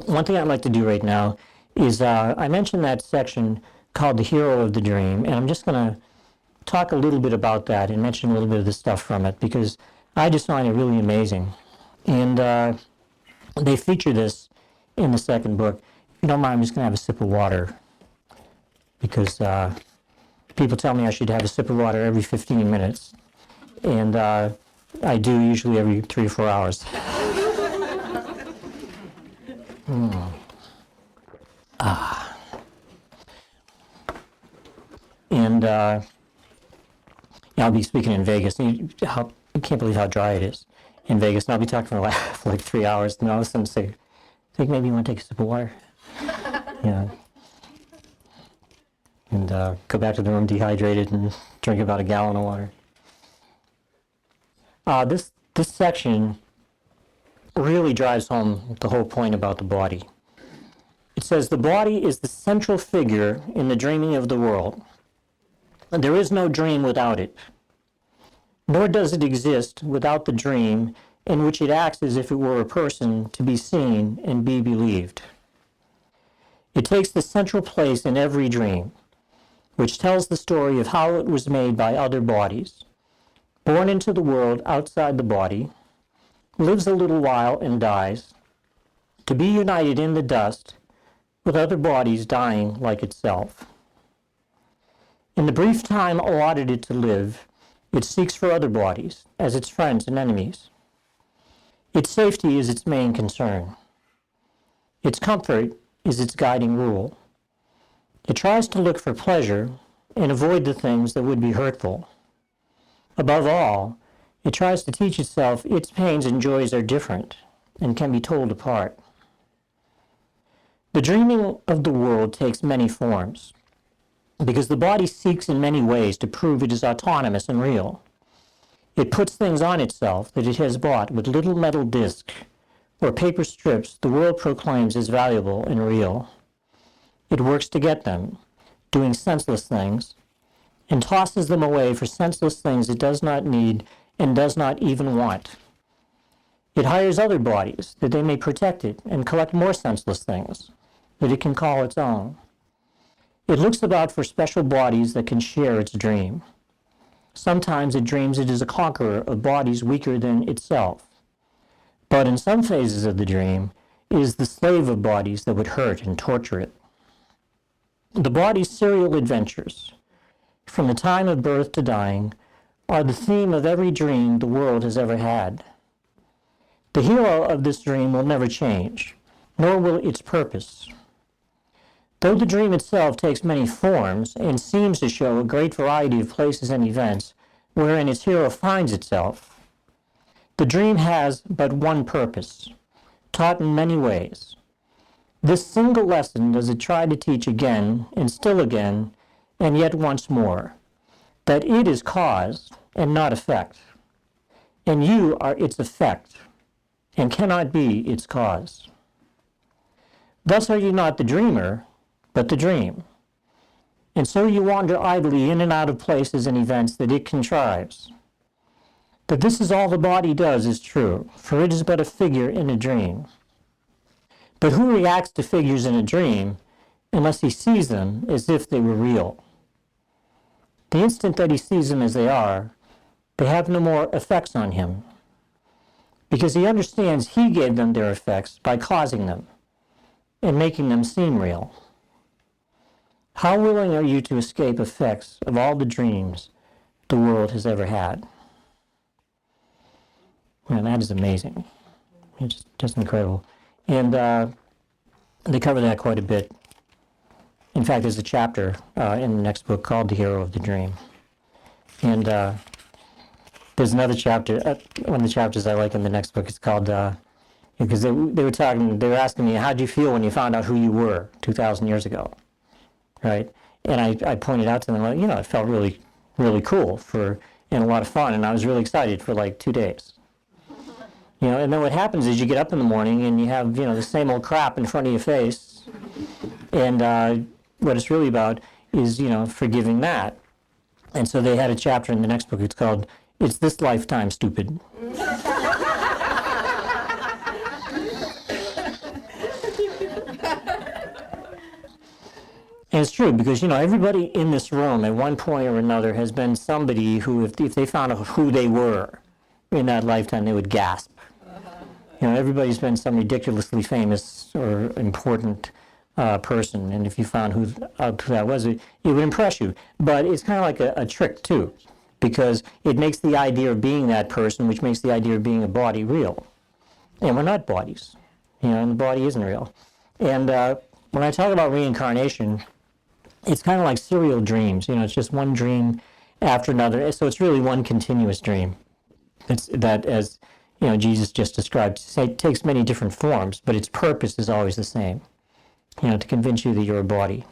One thing I'd like to do right now is I mentioned that section called The Hero of the Dream, and I'm just going to talk a little bit about that and mention a little bit of the stuff from it, because I just find it really amazing. And they feature this in the second book. If you don't mind, I'm just going to have a sip of water, because people tell me I should have a sip of water every 15 minutes, and I do usually every 3 or 4 hours. And I'll be speaking in Vegas. And you can't believe how dry it is in Vegas. And I'll be talking for like 3 hours, and all of a sudden say, think maybe you want to take a sip of water? And go back to the room dehydrated and drink about a gallon of water. This section really drives home the whole point about the body. It says the body is the central figure in the dreaming of the world. And there is no dream without it, nor does it exist without the dream in which it acts as if it were a person to be seen and be believed. It takes the central place in every dream, which tells the story of how it was made by other bodies, born into the world outside the body, lives a little while and dies, to be united in the dust with other bodies dying like itself. In the brief time allotted it to live, it seeks for other bodies as its friends and enemies. Its safety is its main concern. Its comfort is its guiding rule. It tries to look for pleasure and avoid the things that would be hurtful. Above all, it tries to teach itself its pains and joys are different and can be told apart. The dreaming of the world takes many forms, because the body seeks in many ways to prove it is autonomous and real. It puts things on itself that it has bought with little metal discs or paper strips the world proclaims as valuable and real. It works to get them, doing senseless things, and tosses them away for senseless things it does not need and does not even want. It hires other bodies that they may protect it and collect more senseless things that it can call its own. It looks about for special bodies that can share its dream. Sometimes it dreams it is a conqueror of bodies weaker than itself. But in some phases of the dream, it is the slave of bodies that would hurt and torture it. The body's serial adventures, from the time of birth to dying, are the theme of every dream the world has ever had. The hero of this dream will never change, nor will its purpose. Though the dream itself takes many forms and seems to show a great variety of places and events wherein its hero finds itself, the dream has but one purpose, taught in many ways. This single lesson does it try to teach again and still again and yet once more, that it is cause and not effect, and you are its effect and cannot be its cause. Thus are you not the dreamer, but the dream. And so you wander idly in and out of places and events that it contrives. That this is all the body does is true, for it is but a figure in a dream. But who reacts to figures in a dream unless he sees them as if they were real? The instant that he sees them as they are, they have no more effects on him, because he understands he gave them their effects by causing them and making them seem real. How willing are you to escape effects of all the dreams the world has ever had? Man, that is amazing. It's just incredible. And they cover that quite a bit. In fact, there's a chapter in the next book called The Hero of the Dream. And there's another chapter, one of the chapters I like in the next book is called, because they were asking me, how did you feel when you found out who you were 2,000 years ago? Right? And I pointed out to them, it felt really, really cool and a lot of fun, and I was really excited for like 2 days. And then what happens is you get up in the morning and you have, the same old crap in front of your face, and what it's really about is, forgiving that. And so they had a chapter in the next book, it's called, It's This Lifetime Stupid. And it's true because, everybody in this room at one point or another has been somebody who, if they found out who they were in that lifetime, they would gasp. Everybody's been some ridiculously famous or important person, and if you found who that was, it would impress you. But it's kind of like a trick, too, because it makes the idea of being that person, which makes the idea of being a body, real. And we're not bodies, and the body isn't real. And when I talk about reincarnation, it's kind of like serial dreams. It's just one dream after another. So it's really one continuous dream. It's that, as Jesus just described, it takes many different forms, but its purpose is always the same. To convince you that you're a body.